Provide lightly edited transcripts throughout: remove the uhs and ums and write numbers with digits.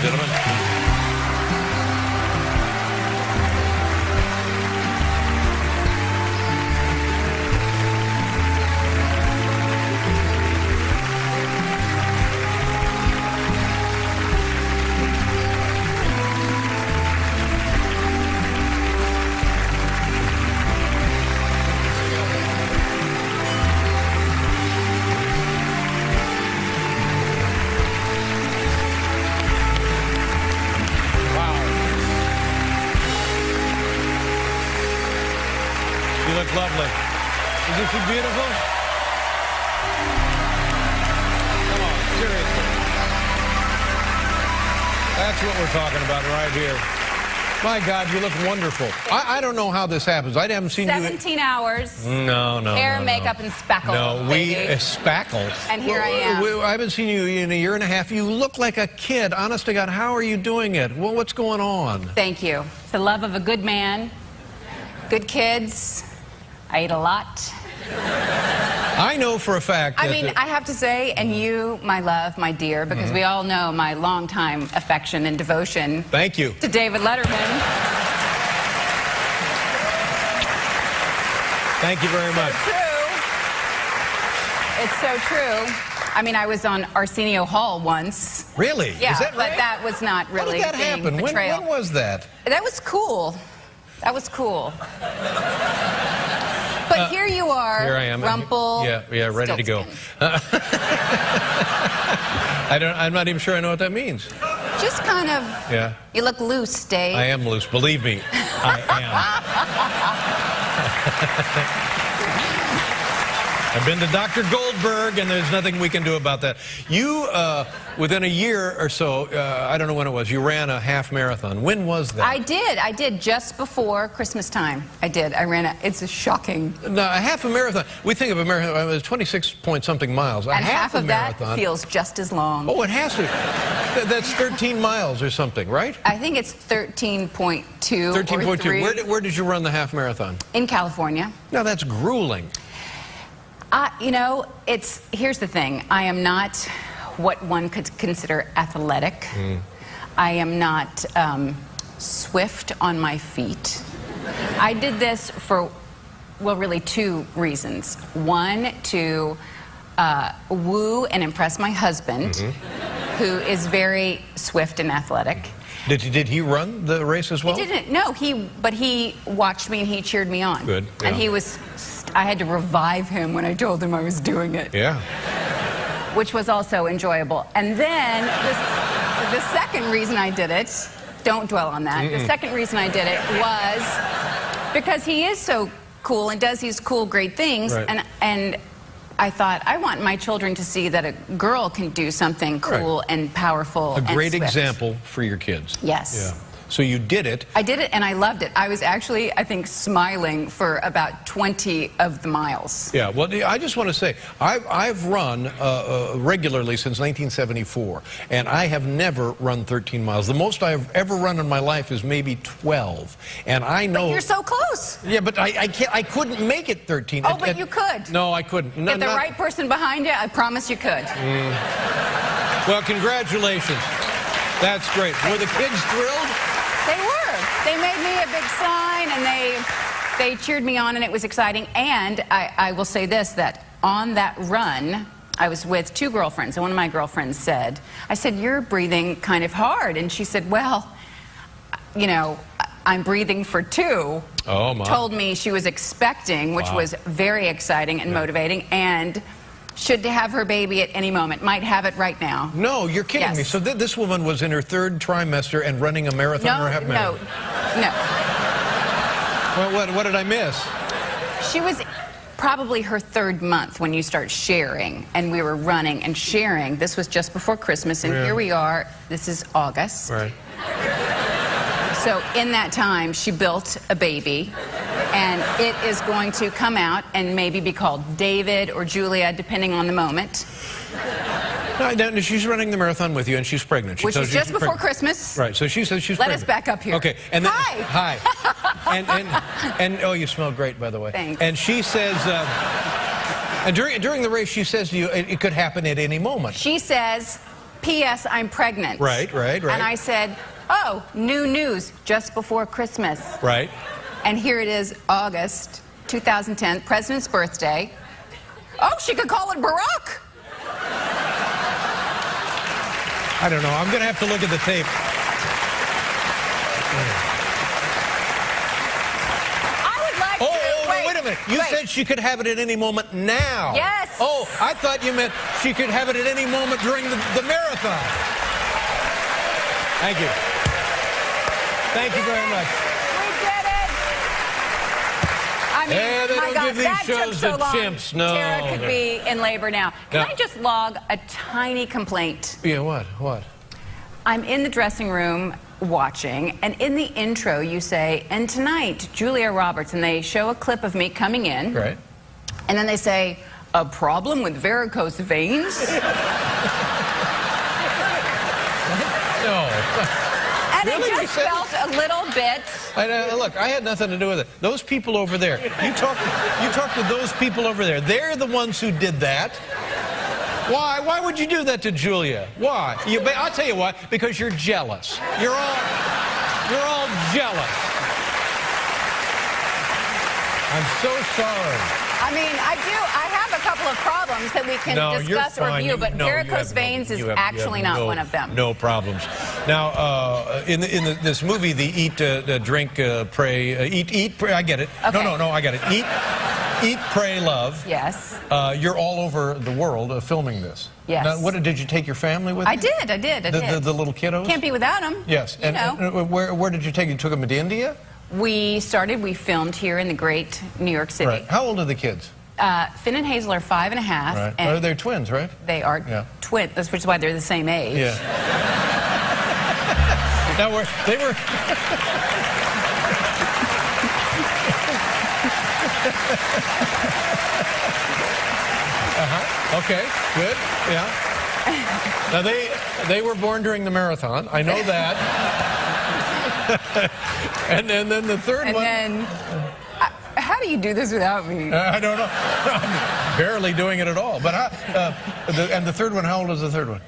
gentlemen. You look lovely. Isn't she beautiful? Come on, seriously. That's what we're talking about right here. My God, you look wonderful. I don't know how this happens. I haven't seen 17 hours. No. Hair, makeup, and spackle. No, spackle. And here I am. I haven't seen you in a year and a half. You look like a kid. Honest to God, how are you doing it? Well, what's going on? Thank you. It's the love of a good man, good kids. I ate a lot. I know for a fact that... I mean, I have to say, and you, my love, my dear, because we all know my longtime affection and devotion. Thank you. To David Letterman. Thank you very much. It's so true. I mean, I was on Arsenio Hall once. Really? Yeah, Is that right? But that was not really How did that happen? When was that? That was cool. That was cool. But here you are, here I am. Rumple. Yeah, ready to go. I'm not even sure I know what that means. Just kind of. Yeah. You look loose, Dave. I am loose. Believe me, I am. I've been to Dr. Goldberg, and there's nothing we can do about that. You, within a year or so, I don't know when it was, you ran a half marathon. When was that? I did, just before Christmas time. I ran it's a shocking. No, a half a marathon. We think of a marathon, it was 26-point-something miles. And half of that feels just as long. Oh, it has to. That's 13 miles or something, right? I think it's 13.2 13.2. Where did you run the half marathon? In California. Now, that's grueling. You know, here's the thing. I am not what one could consider athletic. I am not swift on my feet. I did this for, well, really two reasons. One, to woo and impress my husband, who is very swift and athletic. Did he run the race as well? He didn't. No, but he watched me and he cheered me on. Good. Yeah. And I had to revive him when I told him I was doing it. Yeah. Which was also enjoyable. And then the second reason I did it, don't dwell on that. The second reason I did it was because he is so cool and does these cool, great things. Right. And I thought, I want my children to see that a girl can do something cool and powerful and a great swift. Example for your kids. Yes. Yeah. So you did it. I did it, and I loved it. I was actually, I think, smiling for about 20 of the miles. Yeah, well, I just want to say, I've run regularly since 1974, and I have never run 13 miles. The most I've ever run in my life is maybe 12, and I know... But you're so close. Yeah, but I couldn't make it 13. Oh, but you could. No, I couldn't. Get the right person behind you, I promise you could. Well, congratulations. That's great. Were the kids thrilled? They were. They made me a big sign, and they cheered me on, and it was exciting. And I will say this, that on that run, I was with two girlfriends, and one of my girlfriends said, I said, you're breathing kind of hard. And she said, well, you know, I'm breathing for two. Oh, my. Told me she was expecting, which was very exciting and motivating, and should have her baby at any moment. Might have it right now. No, you're kidding me. So this woman was in her third trimester and running a marathon or a half marathon? No. Well, what did I miss? She was probably her third month when you start sharing, and we were running and sharing. This was just before Christmas, and here we are. This is August. Right. So in that time, she built a baby, and it is going to come out and maybe be called David or Julia, depending on the moment. No, she's running the marathon with you, and she's pregnant. Which is just before Christmas. Right, so she says she's pregnant. Let us back up here. Okay. And then, Hi. Hi. And oh, you smell great, by the way. Thanks. And she says, and during the race, she says to you, it could happen at any moment. She says, P.S. I'm pregnant. Right. And I said, oh, new news, just before Christmas. Right. And here it is, August 2010, President's birthday. Oh, she could call it Barack. I don't know. I'm going to have to look at the tape. I would like to... Wait a minute. You said she could have it at any moment now. Yes. Oh, I thought you meant she could have it at any moment during the marathon. Thank you. Thank you very much. We did it. I mean, Yeah, they my don't God, give these that took shows so to long. chimps. No. Tara could be in labor now. Can Yeah. I just log a tiny complaint? Yeah, what? I'm in the dressing room watching, and in the intro you say, and tonight, Julia Roberts, and they show a clip of me coming in. Right. And then they say, a problem with varicose veins? No. And Really? it You just said- felt a little bit... Look, I had nothing to do with it. Those people over there, you talk to those people over there. They're the ones who did that. Why? Why would you do that to Julia? Why? I'll tell you why. Because you're jealous. You're all jealous. I'm so sorry. I mean, I have a couple of problems that we can discuss or review, but varicose veins is actually not one of them. No problems. Now, in this movie, the eat, drink, pray, eat, pray, I get it. Okay. No, I get it. Eat, pray, love. Yes. You're all over the world filming this. Yes. Now, did you take your family with you? I did. The little kiddos? Can't be without them. Yes. You know. And where did you take them? You took them to India? We filmed here in the great New York City. Right. How old are the kids? Finn and Hazel are 5 and a half. Right. And They're twins, right? they are twins, which is why they're the same age. Yeah. Now, they were... Okay, good, yeah. Now, they were born during the marathon. I know that. and then the third one... And then... how do you do this without me? I don't know. I'm barely doing it at all. But and the third one, how old is the third one?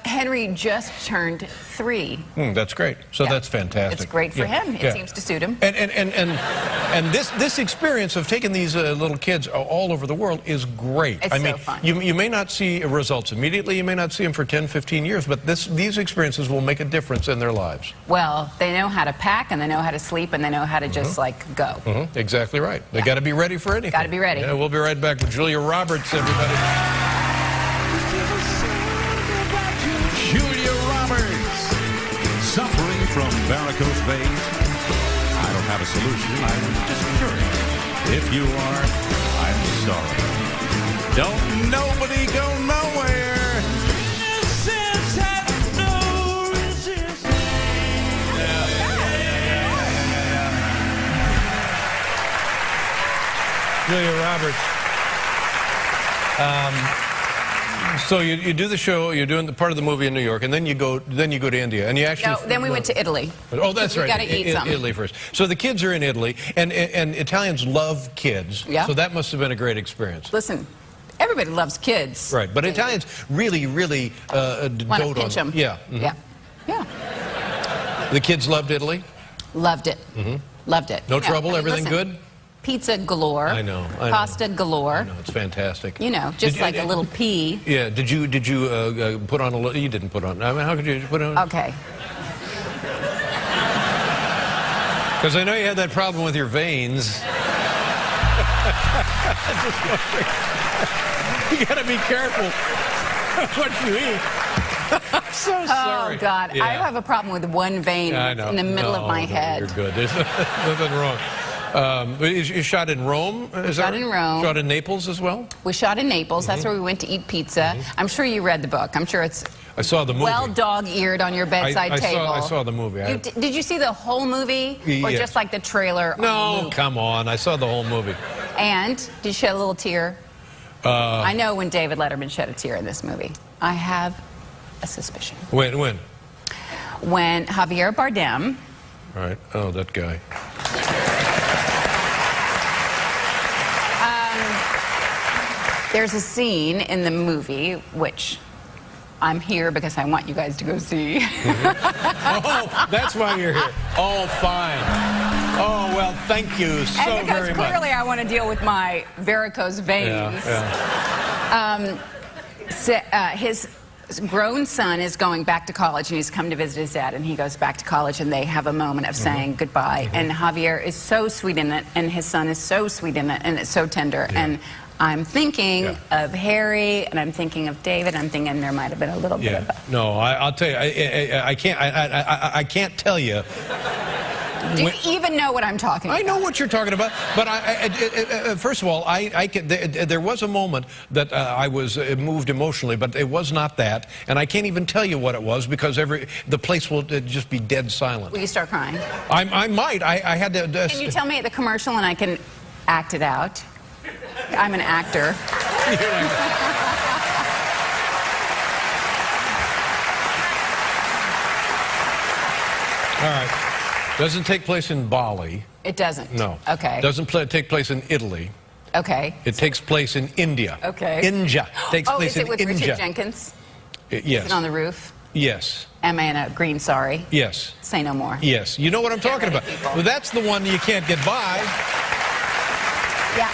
Henry just turned 3. That's great. So that's fantastic. It's great for him. It seems to suit him. And this experience of taking these little kids all over the world is great. It's I mean, so fun. You may not see results immediately. You may not see them for 10, 15 years. But these experiences will make a difference in their lives. Well, they know how to pack, and they know how to sleep, and they know how to just, go. Exactly right. They got to be ready for anything. Got to be ready. Yeah, we'll be right back with Julia Roberts, everybody. Julia Roberts, suffering from varicose veins. I don't have a solution. I'm just curious. If you are, I'm sorry. Don't nobody go nowhere. Resist, have no resistance. Julia Roberts. So you do the show, you're doing the part of the movie in New York, and then you go to India, and you actually. No, then we went to Italy. Oh, that's right. We got to eat something. Italy first. So the kids are in Italy, and Italians love kids. Yeah. So that must have been a great experience. Listen, everybody loves kids. Right, but Italians really Want to dote pinch on them. Yeah. Yeah. The kids loved Italy. Loved it. Loved it. No trouble. Everything listen, good. Pizza galore. I know. Pasta galore. I know, it's fantastic. You know, just like a little pea. Yeah. Did you put on a little? You didn't put on. I mean, how could you put on? Okay. Because I know you had that problem with your veins. You got to be careful what you eat. I'm so sorry. Oh, God. Yeah. I have a problem with one vein I know. in the middle of my head. You're good. There's nothing wrong. You shot in Rome? Shot in Rome. Shot in Naples as well? We shot in Naples. That's where we went to eat pizza. I'm sure you read the book. I'm sure it's I saw the movie. well dog-eared on your bedside table. I saw the movie. Did you see the whole movie? Or Yeah. just like the trailer? No, come on. I saw the whole movie. And did you shed a little tear? I know when David Letterman shed a tear in this movie. I have a suspicion. When? When Javier Bardem. All right. Oh, that guy. There's a scene in the movie which I'm here because I want you guys to go see. Oh, that's why you're here. Oh, fine. Oh, well, thank you so And because very much. clearly I want to deal with my varicose veins. His grown son is going back to college, and he's come to visit his dad, and he goes back to college, and they have a moment of saying goodbye. And Javier is so sweet in it, and his son is so sweet in it, and it's so tender. And I'm thinking of Harry, and I'm thinking of David. I'm thinking there might have been a little bit of a... No, I'll tell you, I can't tell you. Do you even know what I'm talking about? I know what you're talking about, but first of all, there was a moment that I was moved emotionally, but it was not that, and I can't even tell you what it was because the place will just be dead silent. Will you start crying? I might. I had to. Can you tell me at the commercial and I can act it out? I'm an actor. All right. Doesn't take place in Bali. It doesn't? No. Okay. Doesn't take place in Italy. Okay. It takes place in India. Okay. India. Takes place in India. Oh, is it with Richard Jenkins? Yes. Is it on the roof? Yes. Am I in a green sari? Yes. Say no more. Yes. You know what I'm talking about. Well, that's the one you can't get by. Yeah.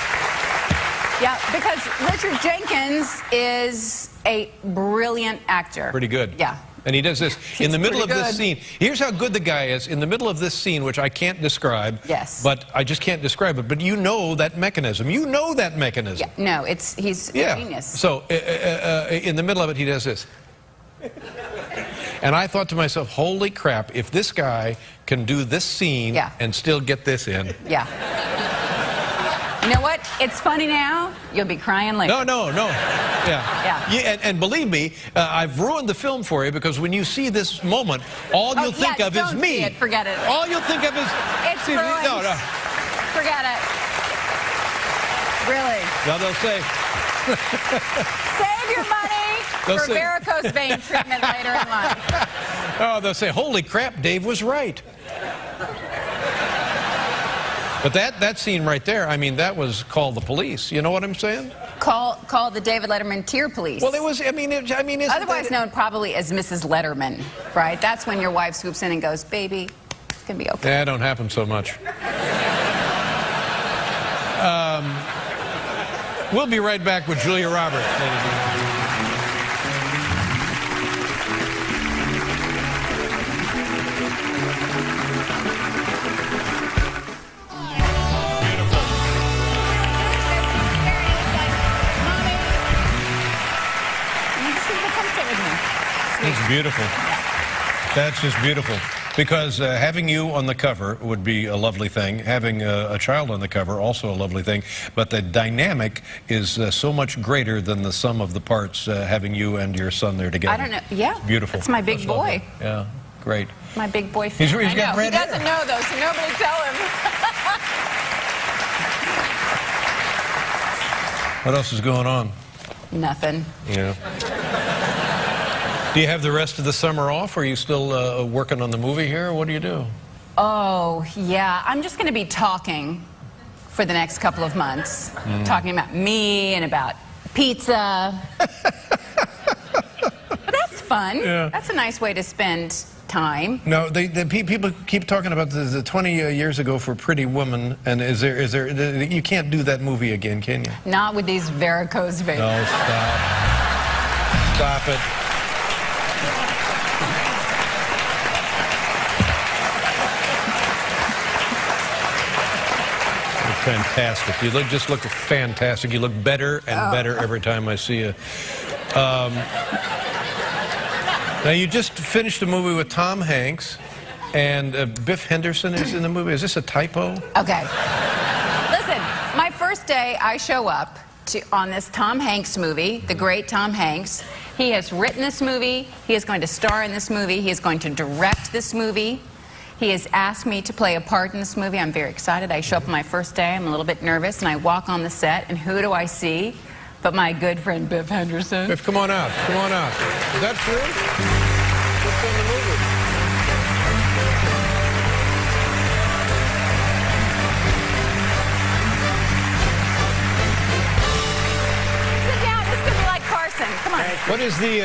Yeah, because Richard Jenkins is a brilliant actor. Pretty good. Yeah. And he does this in the middle of pretty this good. scene. Here's how good the guy is. In the middle of this scene, which I can't describe. Yes. But I just can't describe it. But you know that mechanism. You know that mechanism. Yeah. No, he's a genius. So in the middle of it, he does this. And I thought to myself, holy crap, if this guy can do this scene and still get this in. Yeah. You know what? It's funny now. You'll be crying later. No. Yeah. And believe me, I've ruined the film for you because when you see this moment, all you'll think of is me. See it. Forget it. All you'll think of is... It's ruined. No. Forget it. Really. Now they'll say... Save your money for varicose vein treatment later in life. Oh, they'll say, holy crap, Dave was right. But that scene right there, I mean, that was Call the Police. You know what I'm saying? Call the David Letterman Tear Police. Well, it was, I mean, otherwise known probably as Mrs. Letterman, right? That's when your wife swoops in and goes, baby, it's going to be okay. That don't happen so much. We'll be right back with Julia Roberts. It's beautiful. That's just beautiful. Because having you on the cover would be a lovely thing. Having a child on the cover, also a lovely thing. But the dynamic is so much greater than the sum of the parts, having you and your son there together. I don't know. Yeah. Beautiful. It's my big boy. Lovely. Yeah, great. My big boy fan. He's got red hair. He doesn't know, though, so nobody tell him. What else is going on? Nothing. Yeah. Do you have the rest of the summer off? Or are you still working on the movie here? Or what do you do? Oh, yeah. I'm just going to be talking for the next couple of months. Talking about me and about pizza. But that's fun. Yeah. That's a nice way to spend time. No, people keep talking about the 20 years ago for Pretty Woman, and is there you can't do that movie again, can you? Not with these varicose veins. No, stop. Stop it. You're fantastic. You just look fantastic. You look better and better every time I see you. Now, you just finished a movie with Tom Hanks, and Biff Henderson is in the movie. Is this a typo? Okay. Listen, my first day I show up on this Tom Hanks movie, the great Tom Hanks. He has written this movie. He is going to star in this movie. He is going to direct this movie. He has asked me to play a part in this movie. I'm very excited. I show up on my first day. I'm a little bit nervous, and I walk on the set, and who do I see but my good friend Biff Henderson? Biff, come on out. Come on out. Is that true? What's in the movie? Sit down. This is going to be like Carson. Come on. What is the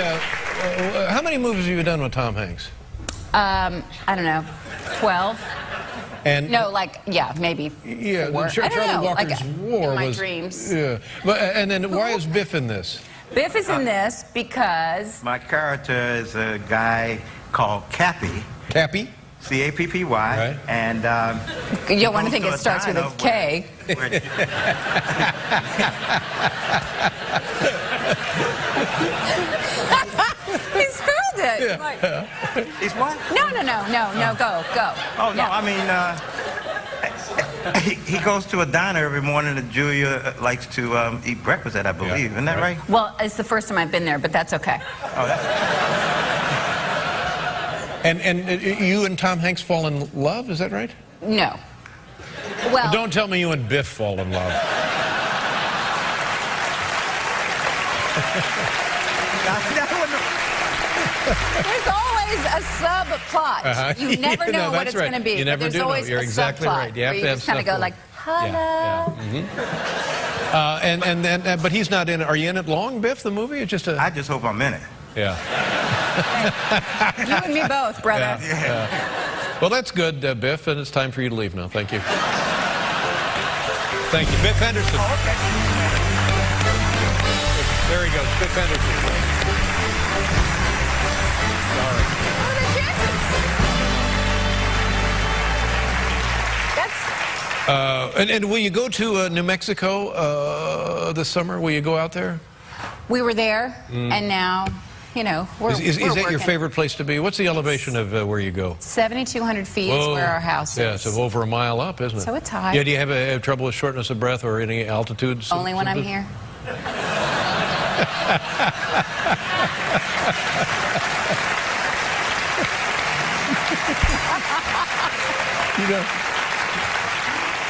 how many movies have you done with Tom Hanks? I don't know, 12. And No, like, yeah, maybe 4. yeah, I don't Charlie know, Walker's like, War in my was dreams. Yeah, but and then why is Biff in this? Biff is in this because My character is a guy called Cappy, Cappy. C-A-P-P-Y, Right. and you don't want to think goes it to a starts with a diner K. where- He spelled it. Like, He's what? no, go. Oh, no, Yeah. I mean, he goes to a diner every morning that Julia likes to eat breakfast at, I believe. Isn't that right? Well, it's the first time I've been there, but that's okay. Oh, that's... And you and Tom Hanks fall in love, is that right? No. Well, Don't tell me you and Biff fall in love. there's always a subplot. You never No, know what that's it's right. going to be. You never but there's do know. always You're a exactly subplot right. You have where to have just kind of go stuff like, hello. And then, but he's not in it. Are you in it long, Biff? The movie? It's just a. I just hope I'm in it. Yeah. You and me both, brother. Yeah. Well, that's good, Biff, and it's time for you to leave now. Thank you. Thank you, Biff Henderson. Oh, okay. There he goes, Biff Henderson. Sorry. What are the chances? That's. And will you go to New Mexico this summer? Will you go out there? We were there, and now, you know, we're Is we're that your working. favorite place to be? What's the elevation of where you go? 7,200 feet is where our house Yeah, is. it's over a mile up, isn't it? So it's high. Yeah, do you have trouble with shortness of breath or any altitude? Only when I'm here.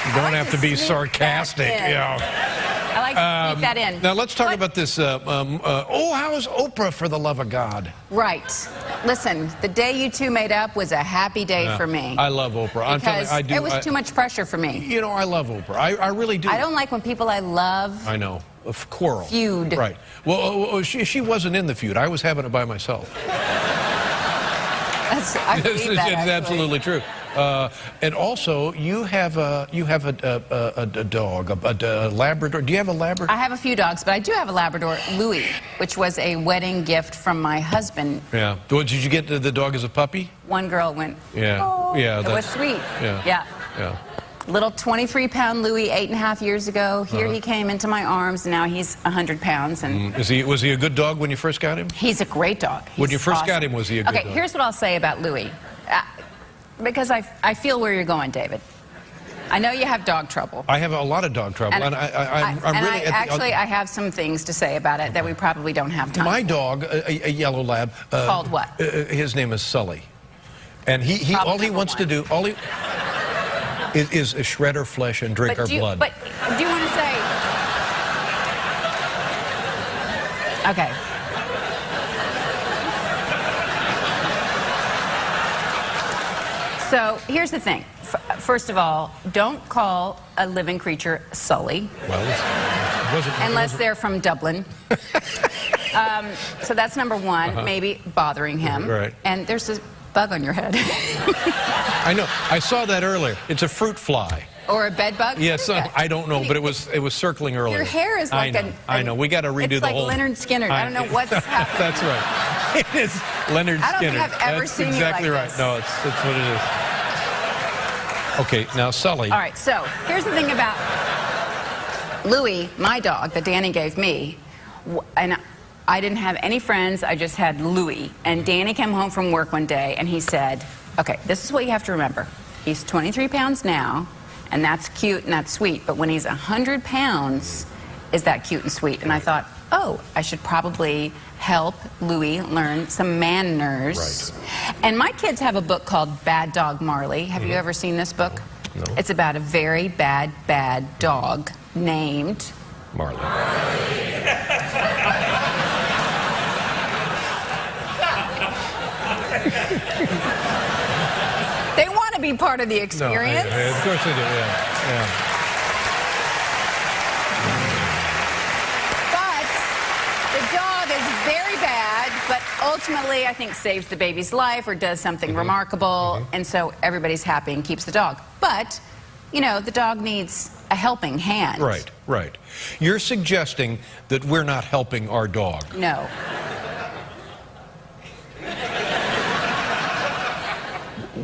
You don't like have to to be sneak sarcastic. that in. Yeah. I like to sneak that in. Now let's talk But- about this. How is Oprah, for the love of God? Right. Listen, the day you two made up was a happy day for me. I love Oprah. I'm telling you, Because I do. it was too much pressure for me. You know, I love Oprah. I really do. I don't like when people I love I know. Of quarrel. feud. Right. Well, she wasn't in the feud. I was having it by myself. I believe It's that, actually. absolutely true. And also, you have a dog, a Labrador. Do you have a Labrador? I have a few dogs, but I do have a Labrador, Louie, which was a wedding gift from my husband. Yeah. Did you get the dog as a puppy? One girl went, Yeah. oh. Yeah. It was sweet. Yeah. Yeah. Little 23-pound Louie, 8.5 years ago. Here he came into my arms, and now he's 100 pounds. And Was he a good dog when you first got him? he's a great dog. When you He's first got awesome. him, was he a good Okay, dog? here's what I'll say about Louie. Because I feel where you're going, David. I know you have dog trouble. I have a lot of dog trouble, and I'm really. I have some things to say about it that we probably don't have time. My dog, a yellow lab. Called what? His name is Sully, and he Problem all he number wants to one. do is shred our flesh and drink our blood. But do you want to say? Okay. So here's the thing. First of all, don't call a living creature Sully Well, it wasn't. unless they're from Dublin. So that's number one, maybe bothering him. Right. And there's a bug on your head. I know. I saw that earlier. It's a fruit fly. Or a bed bug? Yes, I don't know, but it was circling earlier. Your hair is like I know. We got to redo it's the like whole. Leonard Skinner. I don't know what's happening. That's right. It is Leonard I don't Skinner. think I've ever That's seen you exactly like right. this. No, that's what it is. Okay, now Sully. All right, so here's the thing about Louie, my dog that Danny gave me, and I didn't have any friends, I just had Louie. And Danny came home from work one day and he said, okay, this is what you have to remember. He's 23 pounds now, and that's cute and that's sweet, but when he's 100 pounds, is that cute and sweet? And I thought, oh, I should probably help Louie learn some manners. Right. And my kids have a book called Bad Dog Marley. Have you ever seen this book? No. It's about a very bad dog named Marley. They want to be part of the No, experience. of course they do. Yeah. But the dog is very bad, but ultimately, I think, saves the baby's life or does something remarkable, and so everybody's happy and keeps the dog. But, you know, the dog needs a helping hand. Right, right. You're suggesting that we're not helping our dog. No.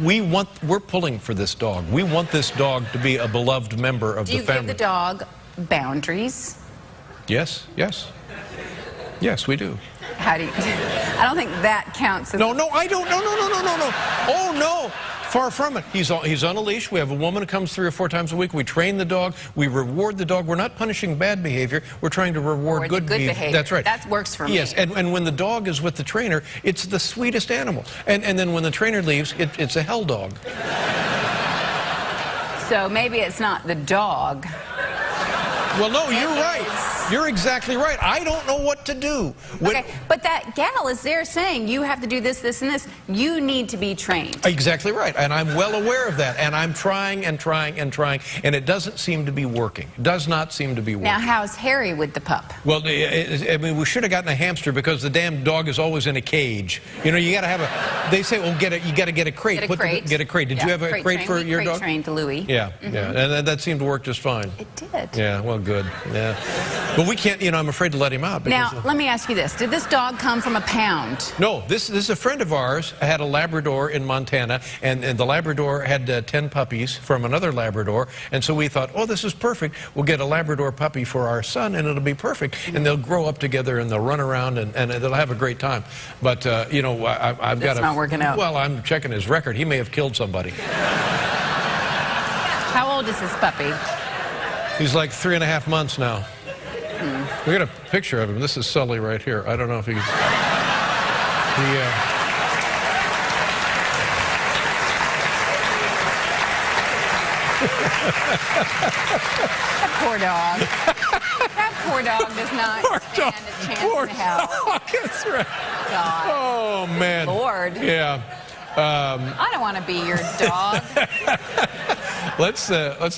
We're pulling for this dog. We want this dog to be a beloved member of Do the you family. give the dog boundaries? Yes, yes. Yes, we do. How do you... I don't think that counts as... No, I don't. No. Oh, no. Far from it. He's on a leash. We have a woman who comes 3 or 4 times a week. We train the dog. We reward the dog. We're not punishing bad behavior. We're trying to reward good behavior. That's right. That works for me. Yes, and when the dog is with the trainer, it's the sweetest animal. And then when the trainer leaves, it's a hell dog. So maybe it's not the dog. Well, no, you're right. You're exactly right. I don't know what to do. Okay, but that gal is there saying you have to do this, this, and this. You need to be trained. Exactly right, and I'm well aware of that, and I'm trying and trying and trying, and it doesn't seem to be working. Does not seem to be working. Now, how's Harry with the pup? Well, I mean, we should have gotten a hamster because the damn dog is always in a cage. You know, you got to have a. They say, well, you got to get a crate. Get a crate. Get a crate. Did you have a crate for your dog? Trained Louis. Yeah, yeah, and that seemed to work just fine. It did. Yeah, well, good. Yeah, but we can't. You know, I'm afraid to let him out. Now, let me ask you this: did this dog come from a pound? No, this is a friend of ours. Had a Labrador in Montana, and the Labrador had 10 puppies from another Labrador, and so we thought, oh, this is perfect. We'll get a Labrador puppy for our son, and it'll be perfect. And they'll grow up together, and they'll run around, and they'll have a great time. But you know, I've got to. It's not working out. Well, I'm checking his record. He may have killed somebody. How old is this puppy? He's like 3.5 months now. We got a picture of him. This is Sully right here. I don't know if he's... That poor dog. That poor dog does not stand a chance in hell. That's right. God. Oh, man. Lord. Yeah. I don't want to be your dog. Let's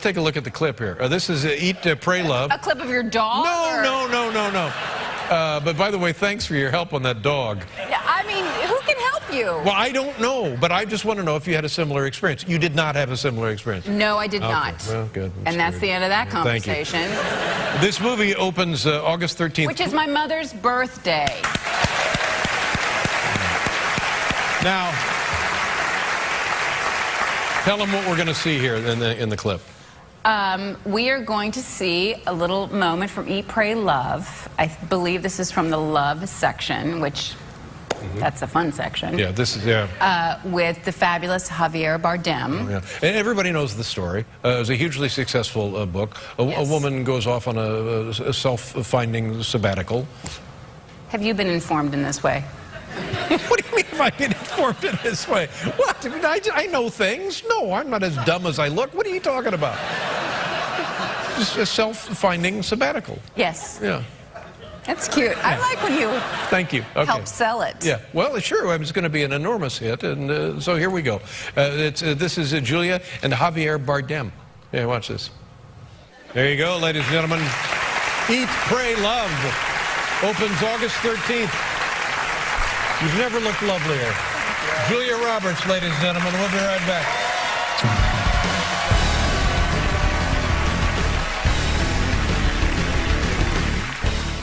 take a look at the clip here. This is Eat, Pray, Love. A clip of your dog? No. But by the way, thanks for your help on that dog. Yeah, I mean, who can help you? Well, I don't know, but I just want to know if you had a similar experience. You did not have a similar experience. No, I did Okay. not. Well, good. And that's the end of that conversation. Thank you. This movie opens August 13th. Which is my mother's birthday. Now, tell them what we're going to see here in the clip. We are going to see a little moment from Eat, Pray, Love. I believe this is from the Love section, which that's a fun section. Yeah, this is, with the fabulous Javier Bardem. Yeah. And everybody knows the story. It was a hugely successful book. A woman goes off on a self-finding sabbatical. Have you been informed in this way? What do you mean if I've been informed in this way? What? I mean, I know things. No, I'm not as dumb as I look. What are you talking about? Just a self-finding sabbatical. Yes. Yeah. That's cute. I like when you Thank you. Okay. help sell it. Yeah. Well, sure. It's going to be an enormous hit, and so here we go. This is Julia and Javier Bardem. Yeah, watch this. There you go, ladies and gentlemen. Eat, Pray, Love opens August 13th. You've never looked lovelier. Julia Roberts, ladies and gentlemen. We'll be right back.